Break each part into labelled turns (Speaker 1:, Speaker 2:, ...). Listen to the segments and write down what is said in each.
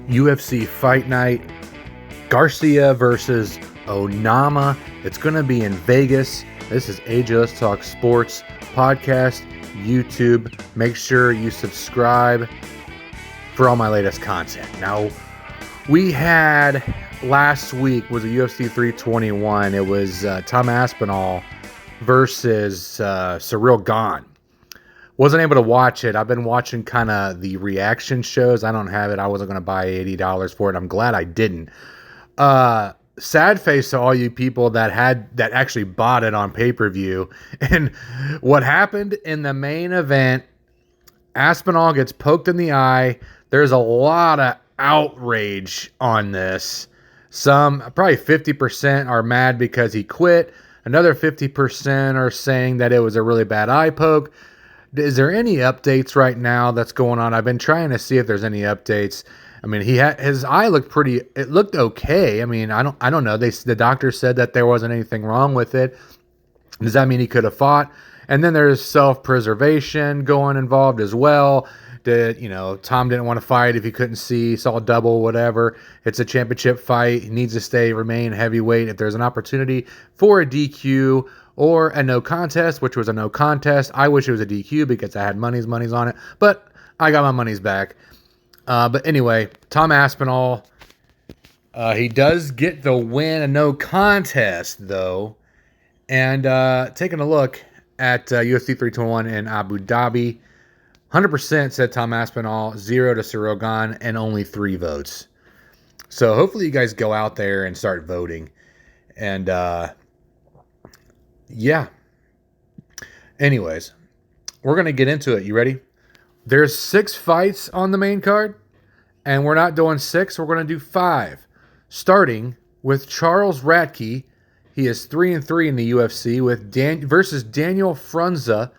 Speaker 1: UFC Fight Night, Garcia versus Onama. It's going to be in Vegas. This is AJ Talk Sports podcast, YouTube. Make sure you subscribe for all my latest content. Now, we had last week was a UFC 321. It was Tom Aspinall versus Ciryl Gane. Wasn't able to watch it. I've been watching kind of the reaction shows. I don't have it. I wasn't going to buy $80 for it. I'm glad I didn't. Sad face to all you people that actually bought it on pay-per-view. And what happened in the main event, Aspinall gets poked in the eye. There's a lot of outrage on this. Some, probably 50% are mad because he quit. Another 50% are saying that it was a really bad eye poke. Is there any updates right now that's going on? I've been trying to see if there's any updates. I mean, his eye looked it looked okay. I mean, I don't know. The doctor said that there wasn't anything wrong with it. Does that mean he could have fought? And then there's self-preservation involved as well. Tom didn't want to fight if he couldn't see, saw double, whatever. It's a championship fight. He needs to remain heavyweight. If there's an opportunity for a DQ or a no contest, which was a no contest, I wish it was a DQ because I had money's on it, but I got my money's back. But anyway, Tom Aspinall, he does get the win, a no contest though. And taking a look at UFC 321 in Abu Dhabi, 100% said Tom Aspinall, 0 to Ciryl Gane, and only 3 votes. So hopefully you guys go out there and start voting. And yeah. Anyways, we're going to get into it. You ready? There's 6 fights on the main card, and we're not doing 6. We're going to do 5. Starting with Charles Radtke. He is 3-3 in the UFC versus Daniel Frunza.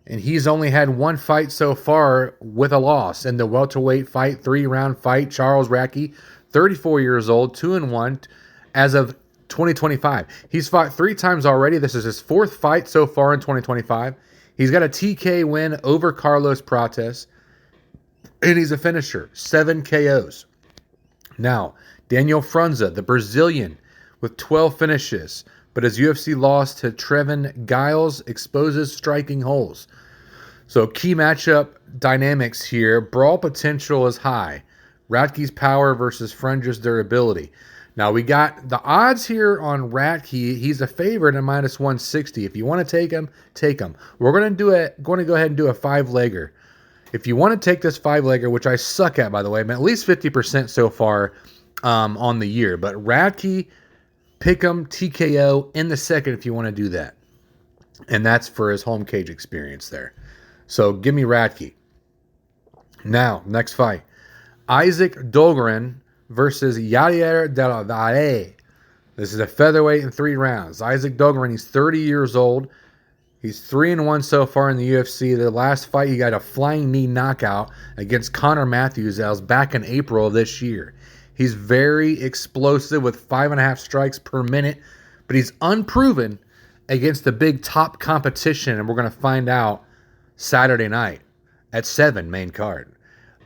Speaker 1: And he's only had 1 fight so far with a loss in the welterweight fight, 3-round fight. Charles Radtke, 34 years old, 2-1 as of 2025. He's fought 3 times already. This is his 4th fight so far in 2025. He's got a TK win over Carlos Prates, and he's a finisher, 7 KOs. Now, Daniel Frunza, the Brazilian, with 12 finishes, but his UFC loss to Trevin Giles exposes striking holes. So key matchup dynamics here. Brawl potential is high. Radtke's power versus Frunza's durability. Now we got the odds here on Radtke. He's a favorite at -160. If you want to take him, take him. We're going to go ahead and do a 5-legger. If you want to take this 5-legger, which I suck at, by the way, I'm at least 50% so far on the year. But Radtke, pick him TKO in the second if you want to do that. And that's for his home cage experience there. So give me Radtke. Now, next fight. Isaac Dulgarian versus Yair del Valle. This is a featherweight in 3 rounds. Isaac Dulgarian, he's 30 years old. He's 3-1 so far in the UFC. The last fight, he got a flying knee knockout against Connor Matthews. That was back in April of this year. He's very explosive with 5.5 strikes per minute, but he's unproven against the big top competition, and we're going to find out Saturday night at 7 main card.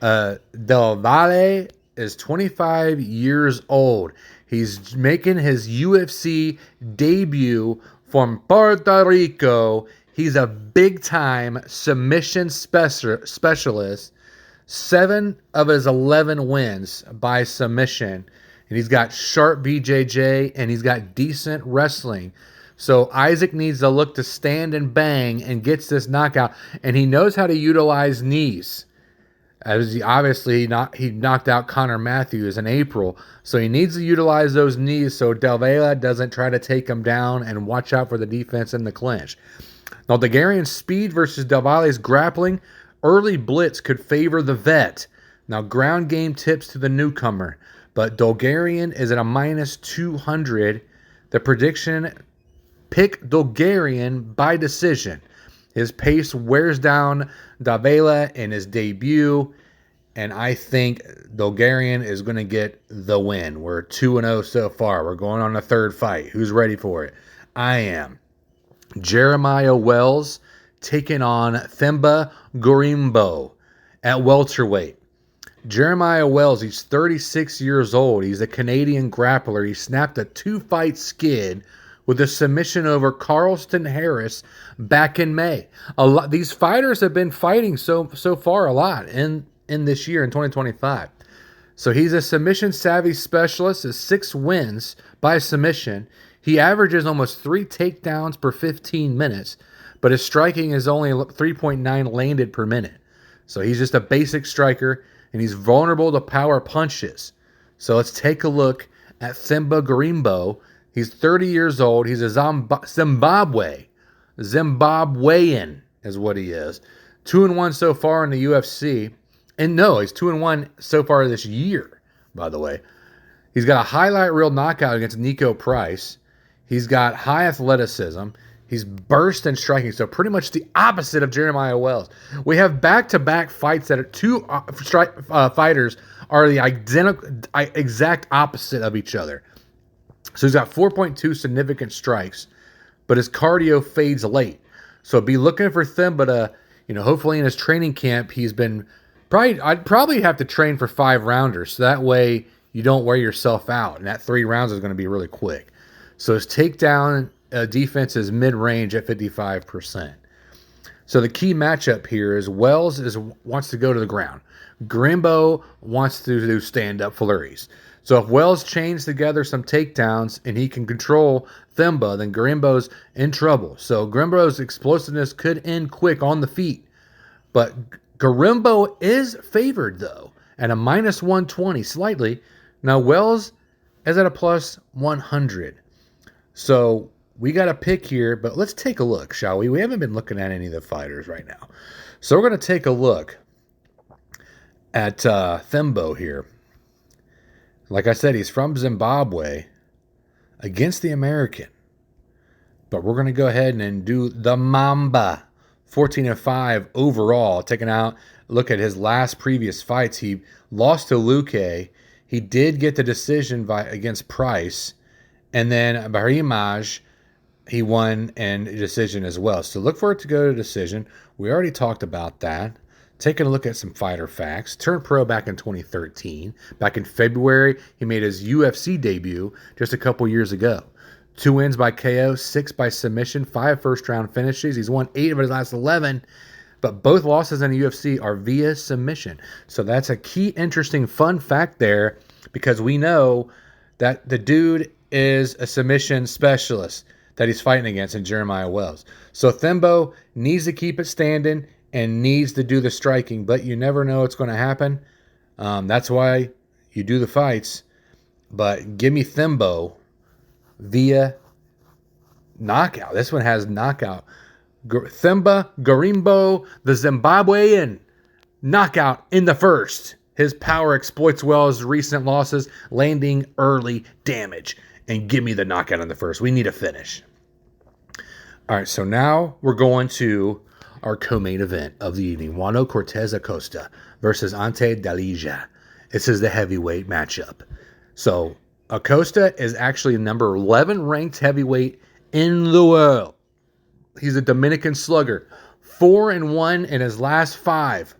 Speaker 1: Del Valle is 25 years old. He's making his UFC debut from Puerto Rico. He's a big-time submission specialist. 7 of his 11 wins by submission. And he's got sharp BJJ, and he's got decent wrestling. So Isaac needs to look to stand and bang and gets this knockout. And he knows how to utilize knees. As he knocked out Connor Matthews in April. So he needs to utilize those knees so Del Valle doesn't try to take him down, and watch out for the defense in the clinch. Now, Dulgarian's speed versus Del Valle's grappling. Early blitz could favor the vet. Now, ground game tips to the newcomer. But Dulgarian is at a -200. The prediction, pick Dulgarian by decision. His pace wears down Valle in his debut, and I think Dulgarian is going to get the win. We're 2-0 so far. We're going on a 3rd fight. Who's ready for it? I am. Jeremiah Wells taking on Themba Gorimbo at welterweight. Jeremiah Wells, he's 36 years old. He's a Canadian grappler. He snapped a 2-fight skid with a submission over Carlston Harris back in May. These fighters have been fighting so far a lot in this year in 2025. So he's a submission savvy specialist, has 6 wins by submission. He averages almost 3 takedowns per 15 minutes, but his striking is only 3.9 landed per minute. So he's just a basic striker, and he's vulnerable to power punches. So let's take a look at Themba Gorimbo. He's 30 years old. He's a Zimbabwean is what he is. 2-1 so far in the UFC. And no, he's 2-1 so far this year, by the way. He's got a highlight reel knockout against Nico Price. He's got high athleticism. He's burst and striking, so pretty much the opposite of Jeremiah Wells. We have back-to-back fights that are two fighters are the exact opposite of each other. So he's got 4.2 significant strikes, but his cardio fades late. So be looking for Themba to, hopefully in his training camp, I'd probably have to train for 5 rounders, so that way you don't wear yourself out, and that 3 rounds is going to be really quick. So his takedown defense is mid-range at 55%. So the key matchup here is Wells wants to go to the ground. Gorimbo wants to do stand-up flurries. So if Wells chains together some takedowns and he can control Themba, then Gorimbo's in trouble. So Gorimbo's explosiveness could end quick on the feet. But Gorimbo is favored, though, at a -120 slightly. Now Wells is at a +100. So we got a pick here, but let's take a look, shall we? We haven't been looking at any of the fighters right now. So we're going to take a look at Themba here. Like I said, he's from Zimbabwe against the American. But we're going to go ahead and do the Mamba. 14-5 overall. Taking out, look at his last previous fights. He lost to Luque. He did get the decision against Price. And then Barimaj, he won in decision as well. So look for it to go to decision. We already talked about that. Taking a look at some fighter facts. Turned pro back in 2013. Back in February, he made his UFC debut just a couple years ago. 2 wins by KO, 6 by submission, 5 first-round finishes. He's won 8 of his last 11, but both losses in the UFC are via submission. So that's a key, interesting, fun fact there, because we know that the dude is a submission specialist that he's fighting against in Jeremiah Wells. So Themba needs to keep it standing and needs to do the striking, but you never know what's going to happen. That's why you do the fights. But give me Themba via knockout. This one has knockout. Themba Gorimbo, the Zimbabwean, knockout in the first. His power exploits Wells' recent losses, landing early damage. And give me the knockout in the first. We need a finish. All right, so now we're going to our co-main event of the evening. Juan Cortez Acosta versus Ante Delija. This is the heavyweight matchup. So Acosta is actually number 11 ranked heavyweight in the world. He's a Dominican slugger. 4-1 in his last 5.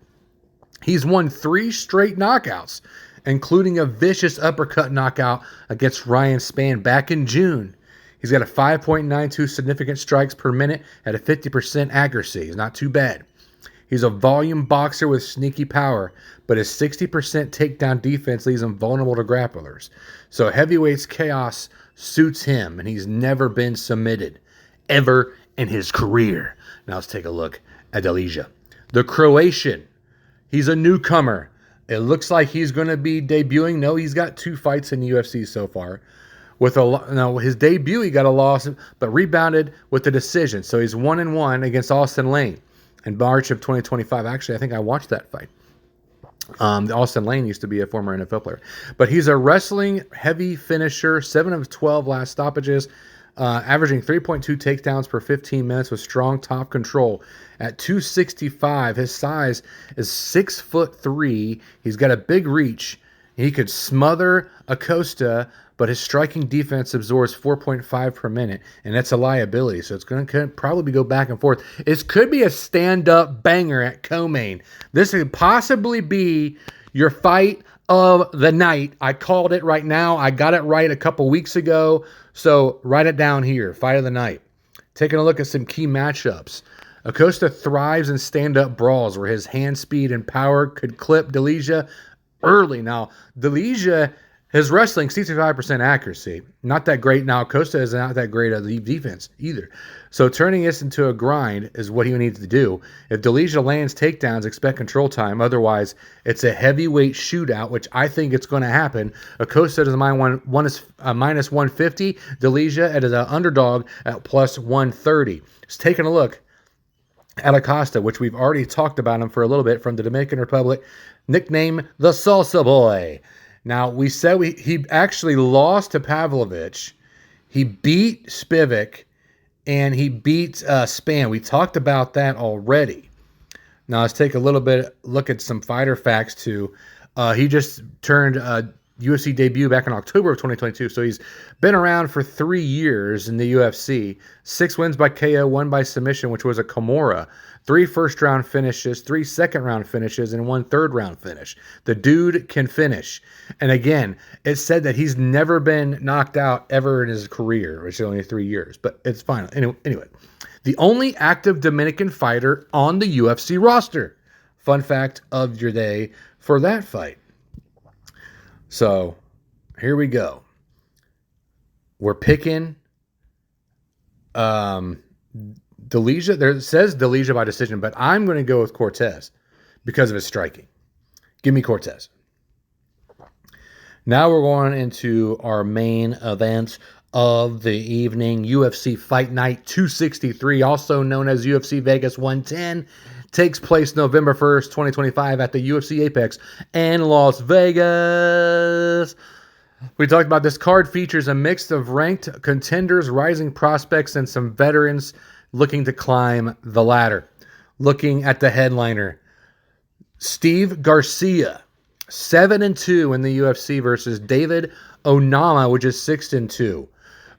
Speaker 1: He's won 3 straight knockouts, including a vicious uppercut knockout against Ryan Spann back in June. He's got a 5.92 significant strikes per minute at a 50% accuracy. He's not too bad. He's a volume boxer with sneaky power, but his 60% takedown defense leaves him vulnerable to grapplers. So heavyweight's chaos suits him, and he's never been submitted, ever in his career. Now let's take a look at Delija. The Croatian. He's a newcomer. It looks like he's going to be debuting. No, he's got 2 fights in the UFC so far. His debut, he got a loss, but rebounded with the decision. So he's 1-1 against Austin Lane in March of 2025. Actually, I think I watched that fight. Austin Lane used to be a former NFL player. But he's a wrestling heavy finisher, 7 of 12 last stoppages, averaging 3.2 takedowns per 15 minutes with strong top control. At 265, his size is 6'3". He's got a big reach. He could smother Acosta, but his striking defense absorbs 4.5 per minute, and that's a liability. So it's going to probably go back and forth. It could be a stand-up banger at co-main. This could possibly be your fight of the night. I called it right now. I got it right a couple weeks ago. So write it down here. Fight of the night. Taking a look at some key matchups. Acosta thrives in stand-up brawls where his hand speed and power could clip Delija early. Now, Delija, his wrestling, 65% accuracy. Not that great. Now, Acosta is not that great at the defense either. So turning this into a grind is what he needs to do. If Delija lands takedowns, expect control time. Otherwise, it's a heavyweight shootout, which I think it's going to happen. Acosta is minus 150. Delija is an underdog at plus 130. Just taking a look at Acosta, which we've already talked about him for a little bit, from the Dominican Republic, nicknamed the Salsa Boy. Now, we said he actually lost to Pavlovich. He beat Spivak, and he beat Span. We talked about that already. Now, let's take a little bit look at some fighter facts, too. He just turned UFC debut back in October of 2022, so he's been around for 3 years in the UFC. 6 wins by KO, 1 by submission, which was a Kimura. 3 first-round finishes, 3 second-round finishes, and 1 third-round finish. The dude can finish. And again, it's said that he's never been knocked out ever in his career, which is only 3 years, but it's fine. Anyway, the only active Dominican fighter on the UFC roster. Fun fact of your day for that fight. So, here we go. We're picking Delija. There says Delija by decision, but I'm going to go with Cortez because of his striking. Give me Cortez. Now we're going into our main event of the evening. UFC Fight Night 263, also known as UFC Vegas 110. Takes place November 1st, 2025 at the UFC Apex in Las Vegas. We talked about this card features a mix of ranked contenders, rising prospects, and some veterans looking to climb the ladder. Looking at the headliner, Steve Garcia, 7-2 in the UFC versus David Onama, which is 6-2.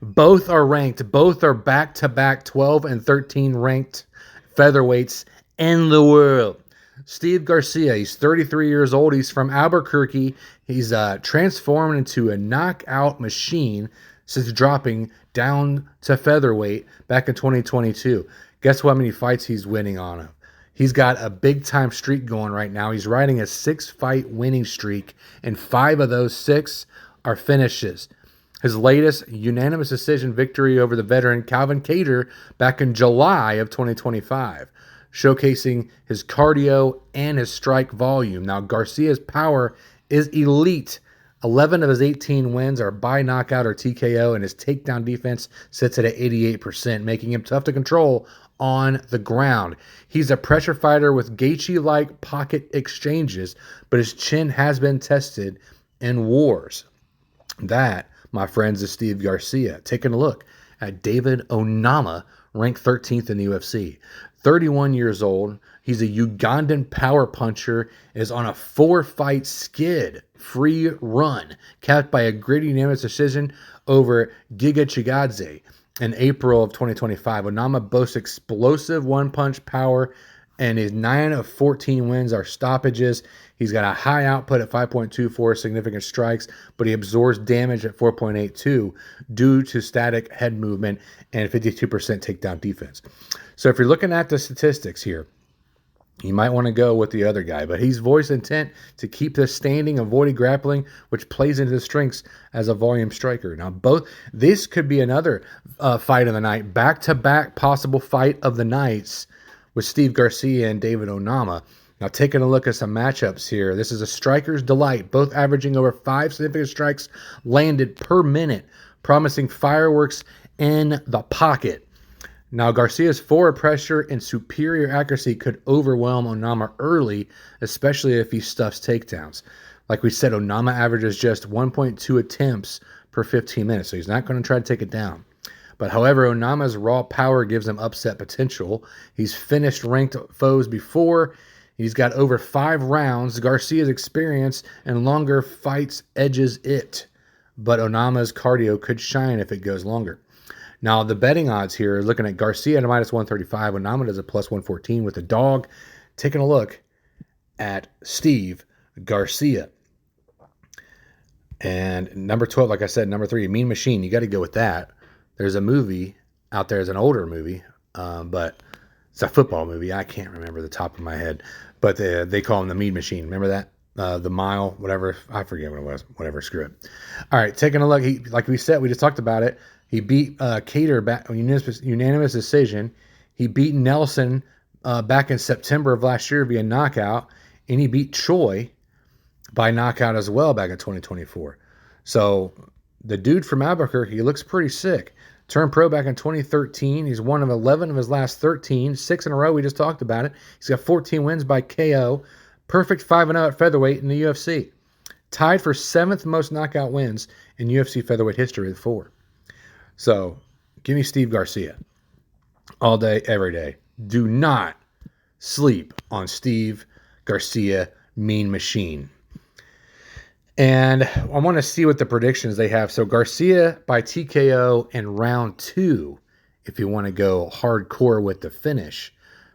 Speaker 1: Both are ranked. Both are back-to-back 12 and 13 ranked featherweights in the world. Steve Garcia, he's 33 years old. He's from Albuquerque. He's transformed into a knockout machine since dropping down to featherweight back in 2022. Guess how many fights he's winning on him? He's got a big-time streak going right now. He's riding a 6-fight winning streak, and 5 of those 6 are finishes. His latest unanimous decision victory over the veteran Calvin Kattar back in July of 2025. Showcasing his cardio and his strike volume. Now, Garcia's power is elite. 11 of his 18 wins are by knockout or TKO, and his takedown defense sits at 88%, making him tough to control on the ground. He's a pressure fighter with Gaethje-like pocket exchanges, but his chin has been tested in wars. That, my friends, is Steve Garcia. Taking a look at David Onama, ranked 13th in the UFC. 31 years old. He's a Ugandan power puncher, is on a 4-fight skid free run, capped by a gritty unanimous decision over Giga Chikadze in April of 2025. Onama boasts explosive one-punch power, and his 9 of 14 wins are stoppages. He's got a high output at 5.24 significant strikes, but he absorbs damage at 4.82 due to static head movement and 52% takedown defense. So if you're looking at the statistics here, you might want to go with the other guy, but he's voiced intent to keep this standing, avoiding grappling, which plays into his strengths as a volume striker. Now, this could be another fight of the night, back-to-back possible fight of the nights with Steve Garcia and David Onama. Now, taking a look at some matchups here, this is a striker's delight, both averaging over 5 significant strikes landed per minute, promising fireworks in the pocket. Now, Garcia's forward pressure and superior accuracy could overwhelm Onama early, especially if he stuffs takedowns. Like we said, Onama averages just 1.2 attempts per 15 minutes, so he's not going to try to take it down. But however, Onama's raw power gives him upset potential. He's finished ranked foes before. He's got over 5 rounds. Garcia's experience and longer fights edges it. But Onama's cardio could shine if it goes longer. Now, the betting odds here, looking at Garcia at a minus 135, Onama is a plus 114 with a dog. Taking a look at Steve Garcia. And number 12, like I said, number 3, Mean Machine. You got to go with that. There's a movie out there, it's an older movie, but it's a football movie. I can't remember the top of my head, but they call him the Mean Machine. Remember that? The mile, whatever. I forget what it was. Whatever, screw it. All right, taking a look. Like we said, we just talked about it. He beat Cater back unanimous decision. He beat Nelson back in September of last year via knockout, and he beat Choi by knockout as well back in 2024. So the dude from Albuquerque, he looks pretty sick. Turned pro back in 2013. He's one of 11 of his last 13. 6 in a row. We just talked about it. He's got 14 wins by KO. Perfect 5-0 at featherweight in the UFC. Tied for 7th most knockout wins in UFC featherweight history with 4. So give me Steve Garcia. All day, every day. Do not sleep on Steve Garcia, Mean Machine. And I want to see what the predictions they have. So Garcia by TKO in round 2, if you want to go hardcore with the finish.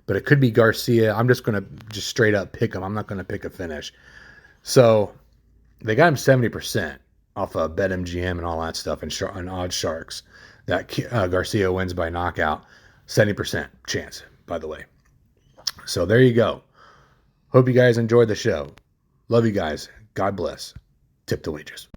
Speaker 1: But it could be Garcia. I'm just going to straight up pick him. I'm not going to pick a finish. So they got him 70% off of BetMGM and all that stuff and Odd Sharks. That Garcia wins by knockout. 70% chance, by the way. So there you go. Hope you guys enjoyed the show. Love you guys. God bless. Tip the wages.